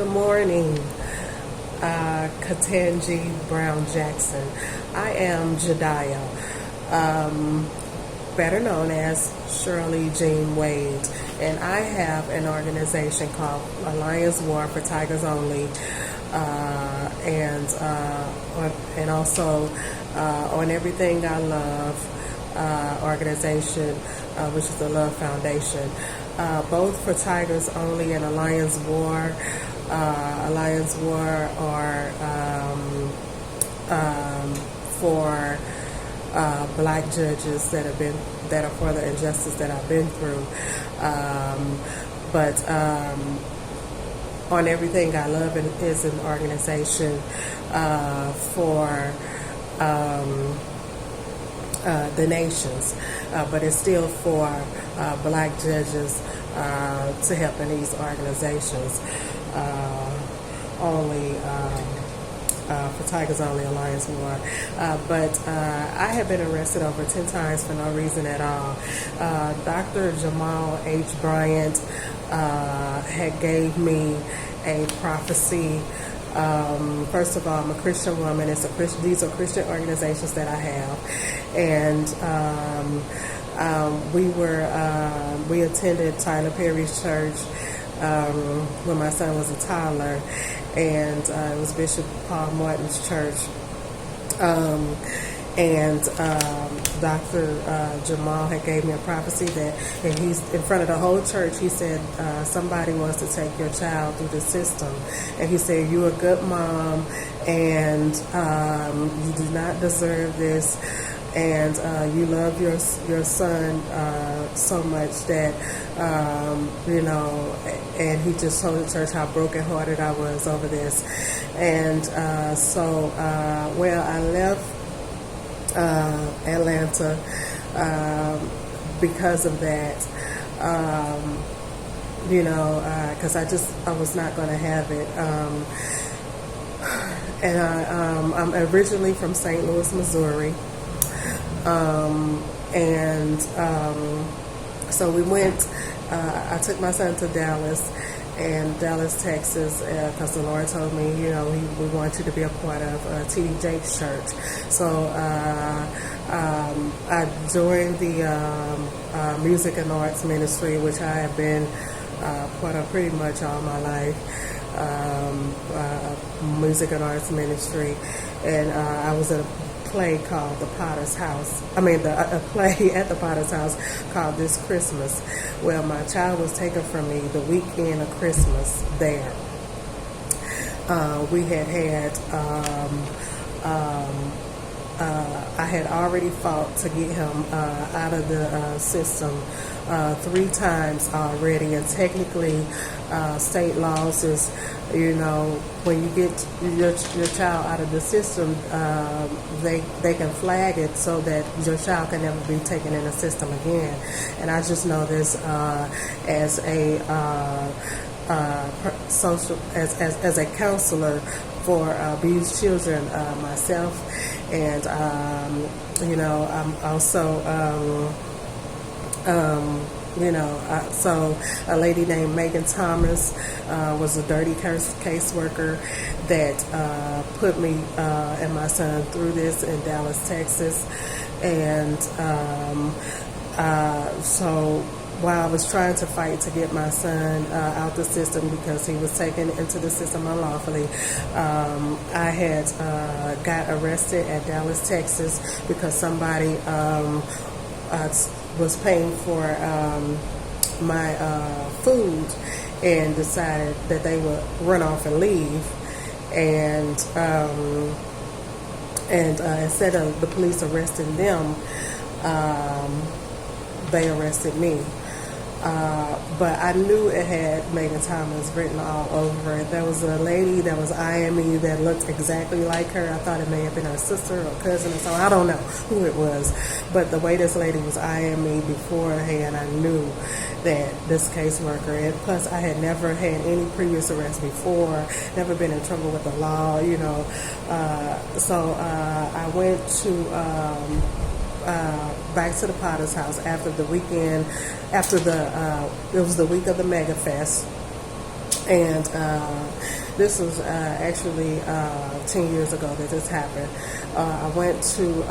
Good morning, Ketanji Brown Jackson. I am Jediah, better known as Shirley Jean Wade, and I have an organization called Alliance War for Tigers Only, and also on Everything I Love organization, which is the Love Foundation. Both for Tigers Only and Alliance War. Alliance War are for black judges that are for the injustice that I've been through. But on Everything I Love is an organization for the nations, but it's still for black judges to help in these organizations. Only for Tigers Only Alliance War. But I have been arrested over 10 times for no reason at all. Dr. Jamal H. Bryant had gave me a prophecy. First of all, I'm a Christian woman. These are Christian organizations that I have, and we attended Tyler Perry's church when my son was a toddler, and it was Bishop Paul Martin's church. And Dr. Jamal had gave me a prophecy and he's in front of the whole church. He said, somebody wants to take your child through the system. And he said, you're a good mom, and you do not deserve this. And you love your son so much that, and he just told the church how brokenhearted I was over this. And I left Atlanta because of that, because I was not going to have it. I'm originally from St. Louis, Missouri. So we went, I took my son to Dallas, Texas, because the Lord told me, we want you to be a part of T.D. Jakes' church. So I joined the music and arts ministry, which I have been part of pretty much all my life. Music and arts ministry, and I was in a play called The Potter's House. A play at the Potter's House called This Christmas. Well, my child was taken from me the weekend of Christmas there. I had already fought to get him out of the system 3 times already, and technically state laws is, when you get your child out of the system, they can flag it so that your child can never be taken in the system again. And I just know this as a as a counselor for abused children myself, and I'm also so a lady named Megan Thomas was a dirty caseworker that put me and my son through this in Dallas, Texas. And so while I was trying to fight to get my son out the system because he was taken into the system unlawfully, I had got arrested at Dallas, Texas, because somebody was paying for my food and decided that they would run off and leave, and instead of the police arresting them, they arrested me. But I knew it had Megan Thomas written all over it. There was a lady that was eyeing me that looked exactly like her. I thought it may have been her sister or cousin or something. I don't know who it was. But the way this lady was eyeing me beforehand, I knew that this caseworker, and plus I had never had any previous arrests before, never been in trouble with the law, So I went to back to the Potter's House after the weekend, it was the week of the Mega Fest, And this was actually 10 years ago that this happened. I went to,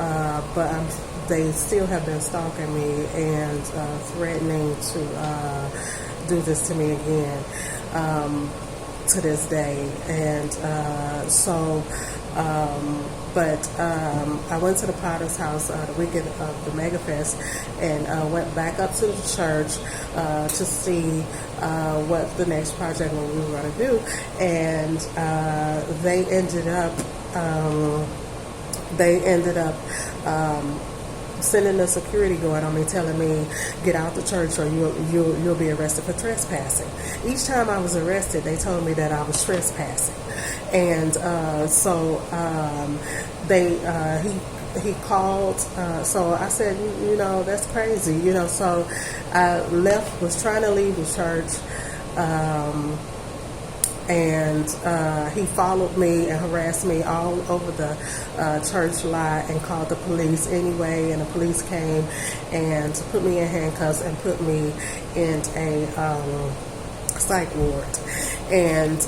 they still have been stalking me and threatening to do this to me again to this day. And I went to the Potter's house the weekend of the Mega Fest and went back up to the church to see what the next project we were going to do. And they ended up sending a security guard on me, telling me, get out the church or you'll be arrested for trespassing. Each time I was arrested, they told me that I was trespassing. And he called, so I said, that's crazy, so I was trying to leave the church, and he followed me and harassed me all over the church lot and called the police anyway, and the police came and put me in handcuffs and put me in a psych ward. And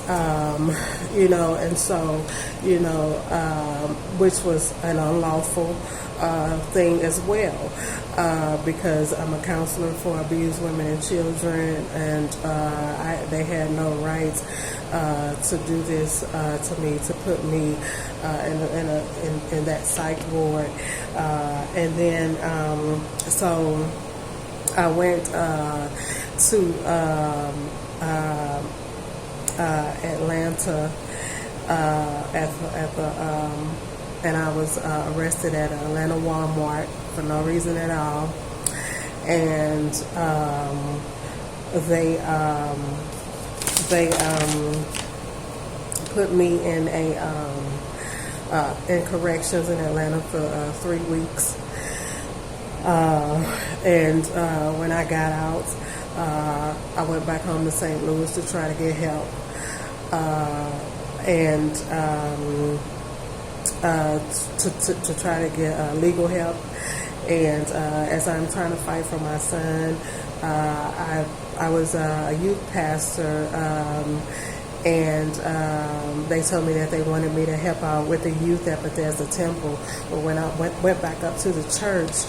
which was an unlawful thing as well, because I'm a counselor for abused women and children, and they had no rights to do this to me, to put me in that psych ward. And then so I went to Atlanta and I was arrested at Atlanta Walmart for no reason at all, and they put me in in corrections in Atlanta for 3 weeks, and when I got out, I went back home to St. Louis to try to get help, and to try to get legal help. And as I'm trying to fight for my son, I was a youth pastor, and they told me that they wanted me to help out with the youth at Bethesda Temple. But when I went back up to the church,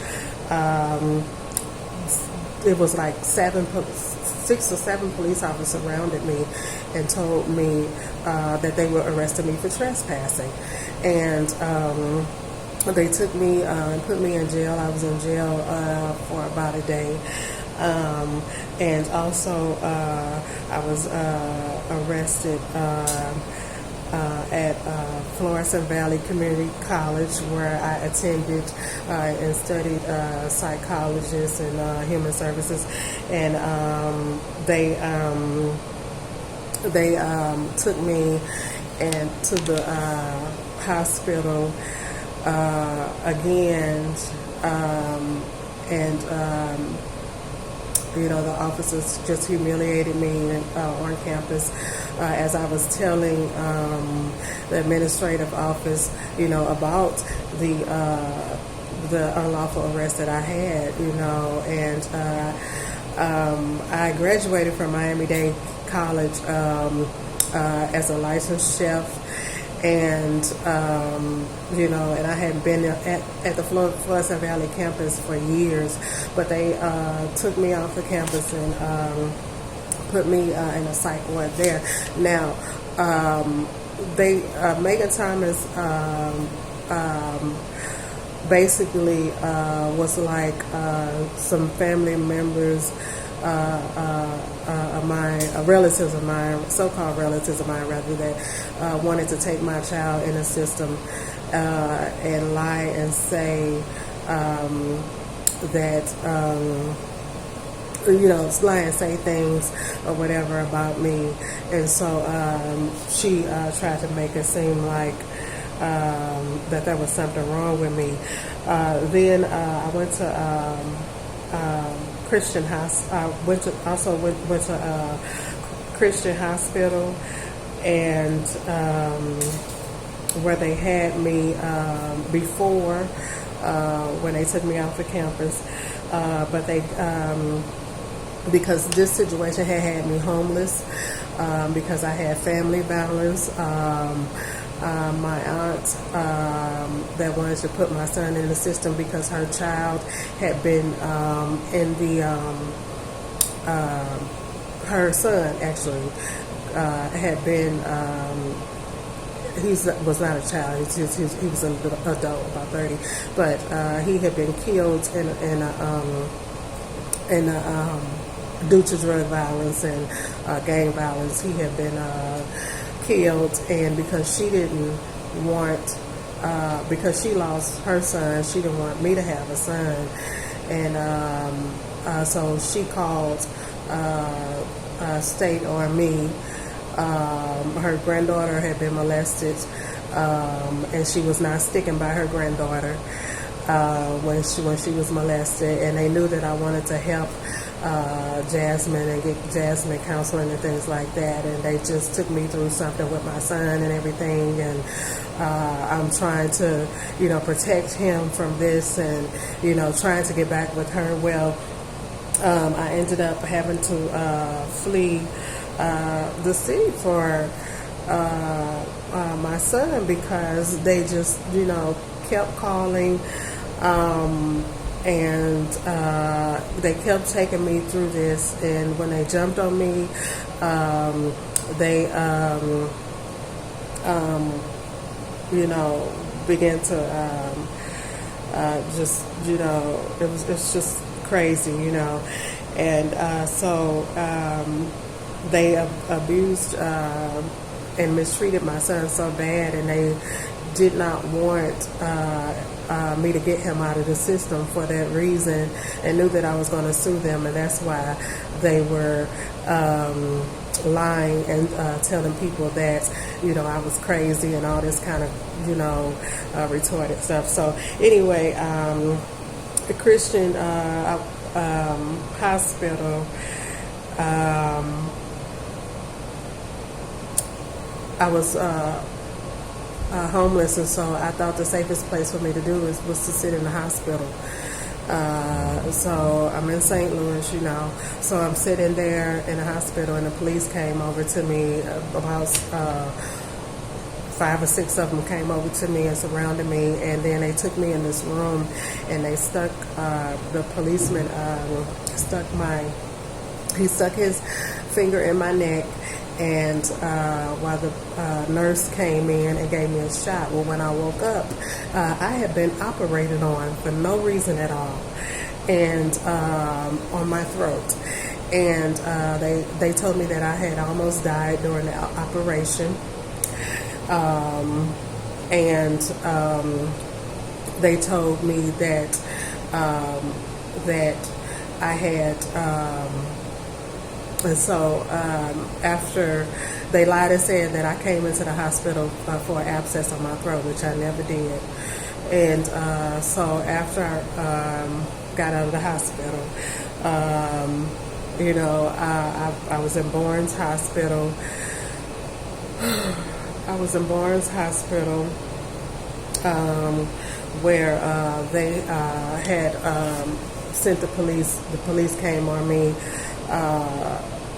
it was like 6 or 7 police officers surrounded me and told me that they were arresting me for trespassing. And they took me and put me in jail. I was in jail for about a day. And also I was arrested at Florissant Valley Community College, where I attended and studied psychologist and human services. And they took me and to the hospital again, and the officers just humiliated me on campus, as I was telling the administrative office, about the unlawful arrest that I had, and I graduated from Miami-Dade College as a licensed chef. And and I hadn't been at the Florissant Valley campus for years, but they took me off the campus and put me in a psych ward there. Now, Megan Thomas basically was like some family members of mine, relatives of mine, so-called relatives of mine, rather, that wanted to take my child in the system and lie and say that, lie and say things or whatever about me. And so she tried to make it seem like that there was something wrong with me. Then I went to Christian hospital. Went to Christian hospital, and where they had me before when they took me off the campus. But they because this situation had me homeless, because I had family violence. My aunt that wanted to put my son in the system because her child had been in the her son actually had been he was not a child, he was an adult, about 30, but he had been killed due to drug violence and gang violence. He had been killed, and because she didn't want, because she lost her son, she didn't want me to have a son, and so she called state on me. Her granddaughter had been molested, and she was not sticking by her granddaughter when she was molested, and they knew that I wanted to help Jasmine and get Jasmine counseling and things like that, and they just took me through something with my son and everything, and I'm trying to, protect him from this, and, trying to get back with her. Well, I ended up having to flee the city for my son, because they just, kept calling, and they kept taking me through this. And when they jumped on me, they began to just, it's just crazy, and so they abused and mistreated my son so bad, and they did not want me to get him out of the system for that reason, and knew that I was going to sue them, and that's why they were lying and telling people that I was crazy and all this kind of retarded stuff. So anyway, the Christian hospital, I was homeless, and so I thought the safest place for me to do was to sit in the hospital. So I'm in St. Louis, so I'm sitting there in the hospital, and the police came over to me. About 5 or 6 of them came over to me and surrounded me, and then they took me in this room, and they stuck, the policeman he stuck his finger in my neck, and while the nurse came in and gave me a shot. Well, when I woke up, I had been operated on for no reason at all, and on my throat, and they told me that I had almost died during the operation, and they told me that that I had. And so after they lied and said that I came into the hospital for an abscess on my throat, which I never did. And so after I got out of the hospital, I was in Barnes Hospital. I was in Barnes Hospital where they had sent the police. The police came on me.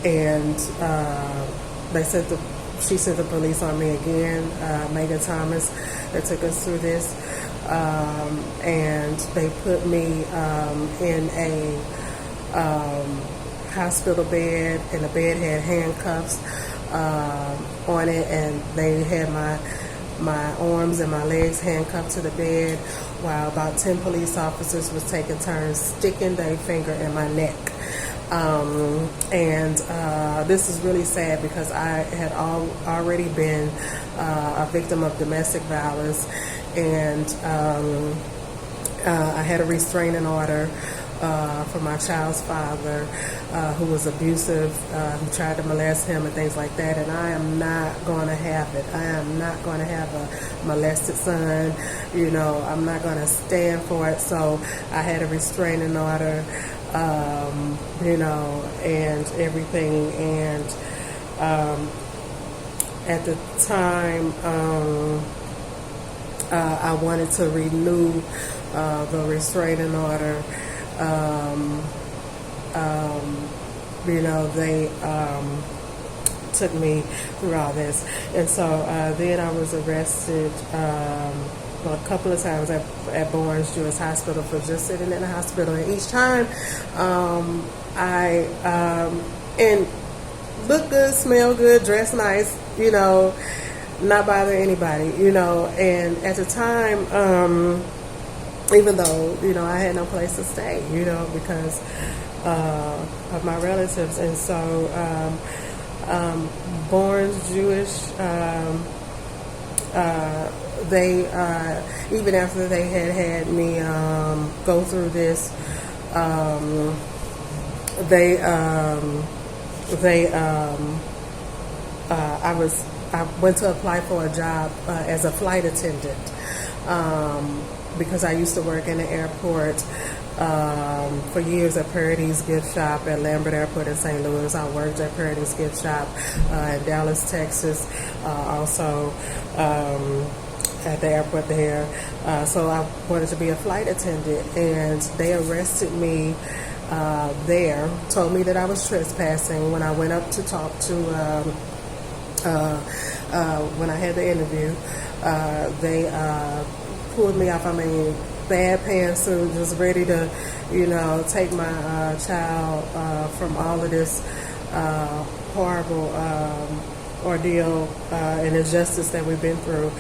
And she sent the police on me again, Megan Thomas, that took us through this, and they put me in a hospital bed, and the bed had handcuffs on it, and they had my arms and my legs handcuffed to the bed, while about 10 police officers was taking turns sticking their finger in my neck. And this is really sad, because I had already been a victim of domestic violence, and I had a restraining order for my child's father, who was abusive, who tried to molest him and things like that, and I am not going to have it. I am not going to have a molested son. I'm not going to stand for it. So I had a restraining order, and everything. And at the time, I wanted to renew the restraining order, they took me through all this. And so then I was arrested a couple of times at Barnes Jewish Hospital for just sitting in the hospital. And each time I and look good, smell good, dress nice, not bother anybody, and at the time, even though, I had no place to stay, because of my relatives. And so Barnes Jewish, they, even after they had me go through this, I went to apply for a job as a flight attendant because I used to work in the airport for years at Paradise Gift Shop at Lambert Airport in St. Louis. I worked at Paradise Gift Shop in Dallas, Texas, also at the airport there. So I wanted to be a flight attendant, and they arrested me there, told me that I was trespassing. When I went up to talk to, when I had the interview, they pulled me off. Bad pantsuit, just ready to, take my child from all of this horrible ordeal and injustice that we've been through.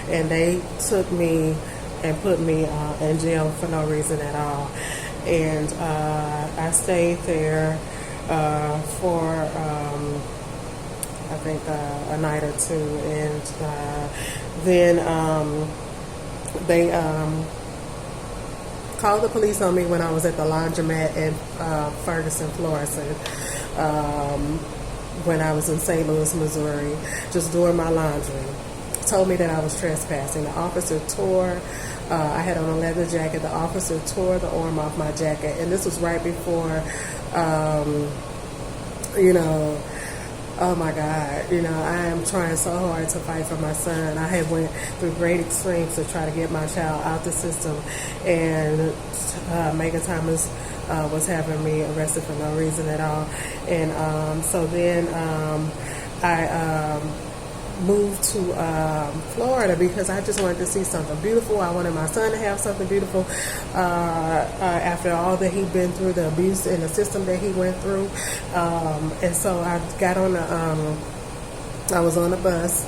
And they took me and put me in jail for no reason at all. And I stayed there for I think a night or two, and then they called the police on me when I was at the laundromat in Ferguson, Florissant, when I was in St. Louis, Missouri, just doing my laundry. Told me that I was trespassing. The officer tore, I had on a leather jacket, the officer tore the arm off my jacket, and this was right before, oh my God, I am trying so hard to fight for my son. I had went through great extremes to try to get my child out the system, and Megan Thomas was having me arrested for no reason at all. And so then I moved to Florida because I just wanted to see something beautiful. I wanted my son to have something beautiful after all that he'd been through, the abuse and the system that he went through. And so I got on I was on the bus,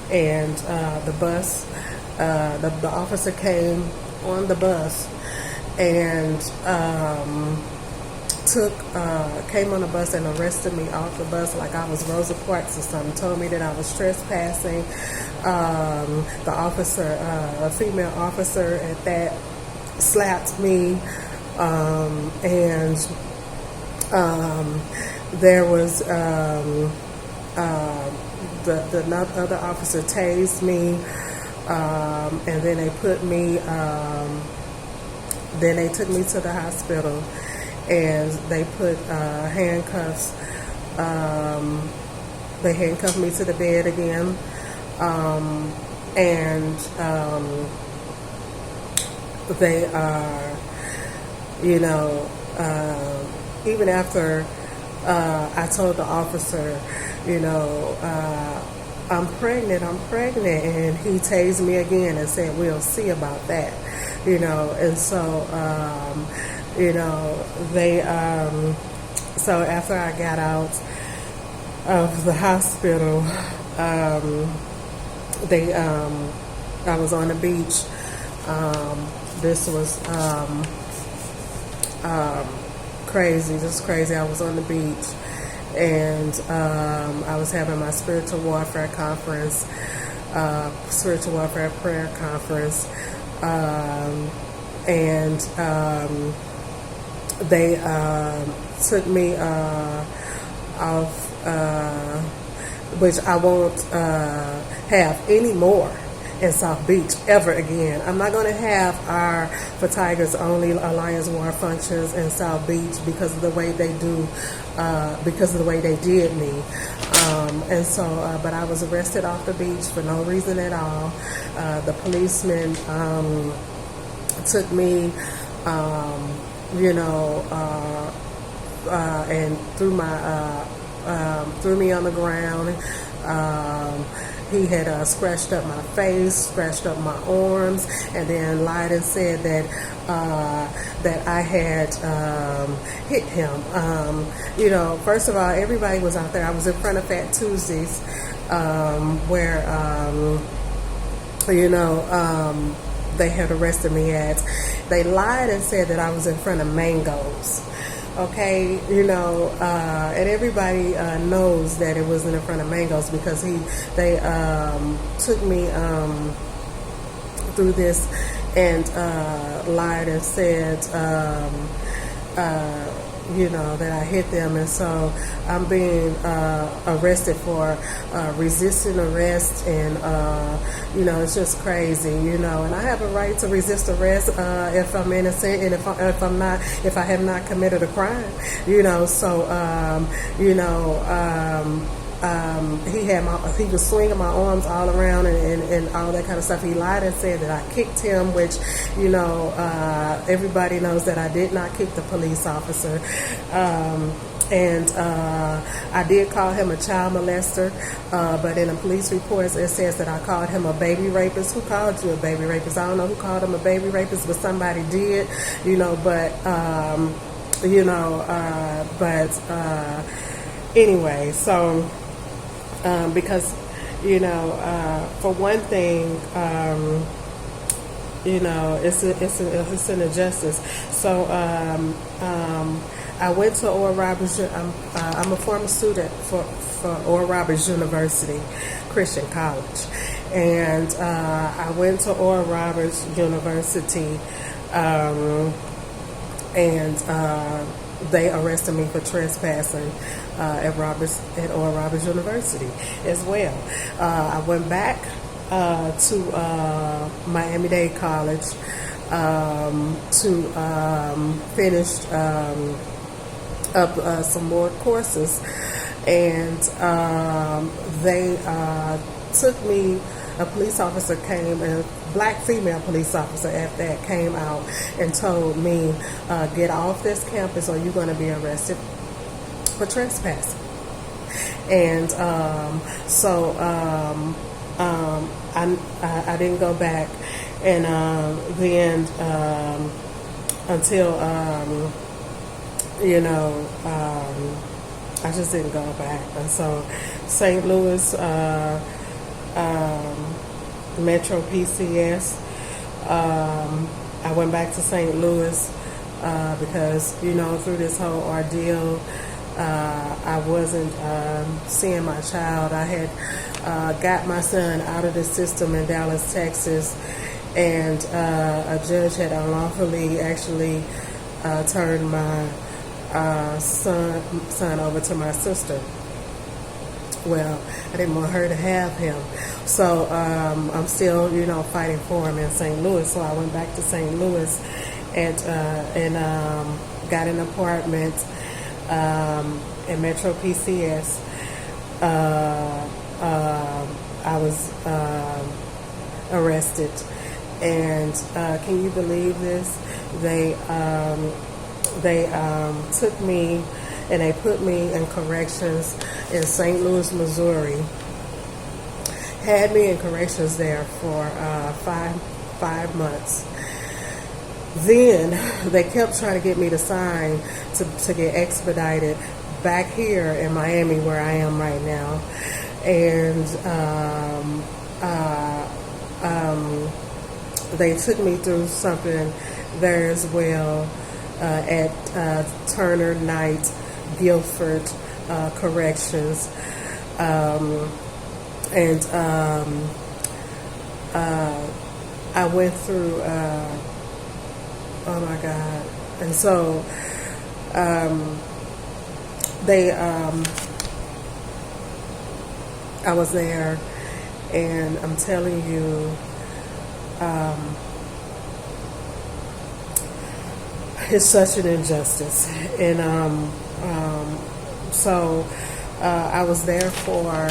and the officer came on the bus and came on the bus and arrested me off the bus like I was Rosa Parks or something. Told me that I was trespassing. The officer, a female officer at that, slapped me, and there was the other officer tased me, and then they put me. Then they took me to the hospital, and they put handcuffs. They handcuffed me to the bed again, and they, even after I told the officer, I'm pregnant, and he tased me again and said, we'll see about that, and so, they, so after I got out of the hospital, I was on the beach. This was crazy, just crazy. I was on the beach, and I was having my spiritual warfare conference, spiritual warfare prayer conference, and they took me off, which I won't have any more in South Beach ever again. I'm not going to have our For Tigers Only Alliance War functions in South Beach because of the way they do, because of the way they did me. And so, but I was arrested off the beach for no reason at all. The policeman took me, and threw me on the ground. He had scratched up my face, scratched up my arms, and then lied and said that I had hit him. First of all, everybody was out there. I was in front of Fat Tuesdays, where they had arrested me at. They lied and said that I was in front of Mango's. Okay, and everybody knows that it wasn't in front of Mango's because they took me through this and lied and said that I hit them, and so I'm being arrested for resisting arrest, and it's just crazy, and I have a right to resist arrest if I'm innocent and if I have not committed a crime, he was swinging my arms all around and all that kind of stuff. He lied and said that I kicked him, which, everybody knows that I did not kick the police officer. And I did call him a child molester, but in the police reports it says that I called him a baby rapist. Who called you a baby rapist? I don't know who called him a baby rapist, but somebody did, anyway, so because for one thing, it's an injustice. So I went to Oral Roberts. I'm a former student for Oral Roberts University Christian College, and I went to Oral Roberts University, and they arrested me for trespassing at Oral Roberts University as well. I went back to Miami-Dade College to finish up some more courses, and they took me. A police officer came, a black female police officer at that, came out and told me, get off this campus or you're going to be arrested for trespassing. And so I didn't go back, and then until I just didn't go back. And so St. Louis Metro PCS, I went back to St. Louis because through this whole ordeal, I wasn't seeing my child. I had got my son out of the system in Dallas, Texas, and a judge had unlawfully actually turned my son over to my sister. Well, I didn't want her to have him, so I'm still, fighting for him in St. Louis. So I went back to St. Louis and got an apartment in Metro PCS. I was arrested, and can you believe this? They took me and they put me in corrections in St. Louis, Missouri. Had me in corrections there for 5 months. Then they kept trying to get me to sign to get expedited back here in Miami, where I am right now. And they took me through something there as well at Turner Knight Guilford Corrections, and I went through oh my God. And so I was there, and I'm telling you, it's such an injustice. And so I was there for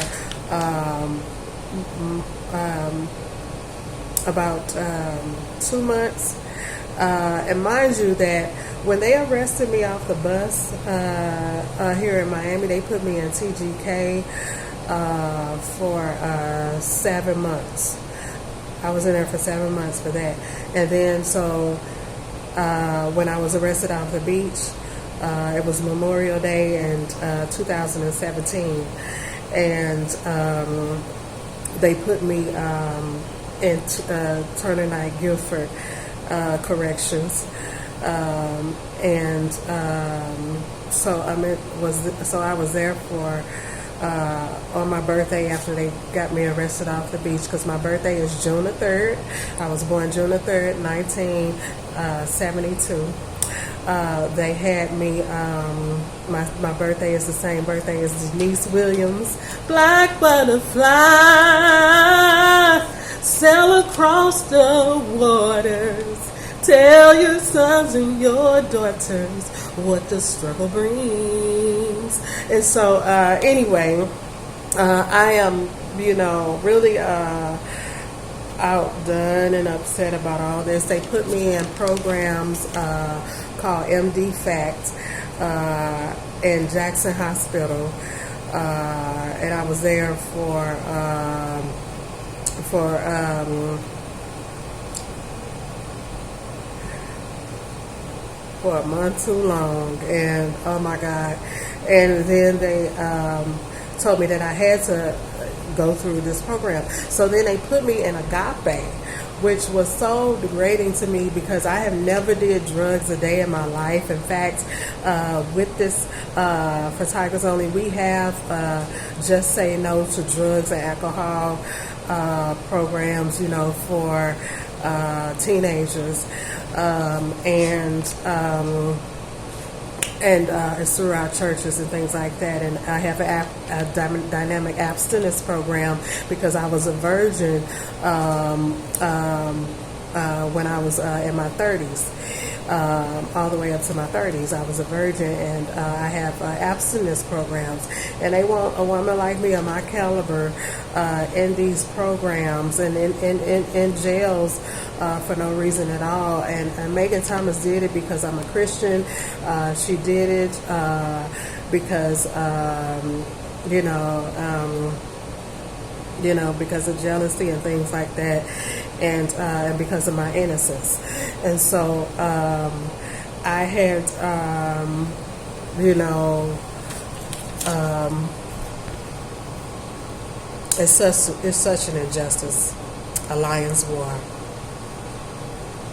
about 2 months. And mind you that when they arrested me off the bus here in Miami, they put me in TGK for 7 months. I was in there for 7 months for that. And then so when I was arrested off the beach, it was Memorial Day in 2017. And they put me in Turner Knight Guilford Corrections. So I was there for on my birthday after they got me arrested off the beach, because my birthday is June the 3rd. I was born June the 3rd, 1972. They had me, my birthday is the same birthday as Denise Williams. Black butterfly, sail across the waters. Tell your sons and your daughters what the struggle brings. And so, anyway, I am, really outdone and upset about all this. They put me in programs called MD Fact in Jackson Hospital, and I was there for a month too long, and oh my God. And then they told me that I had to go through this program. So then they put me in Agape, which was so degrading to me because I have never did drugs a day in my life. In fact, with this for Tigers Only, we have Just Say No to Drugs and Alcohol programs, for teenagers. And it's through our churches and things like that. And I have a dynamic abstinence program because I was a virgin when I was in my 30s. All the way up to my 30s, I was a virgin, and I have abstinence programs, and they want a woman like me, of my caliber, in these programs and in jails for no reason at all. And Megan Thomas did it because I'm a Christian. She did it because because of jealousy and things like that, and because of my innocence. And so I had, it's such an injustice, a lion's war.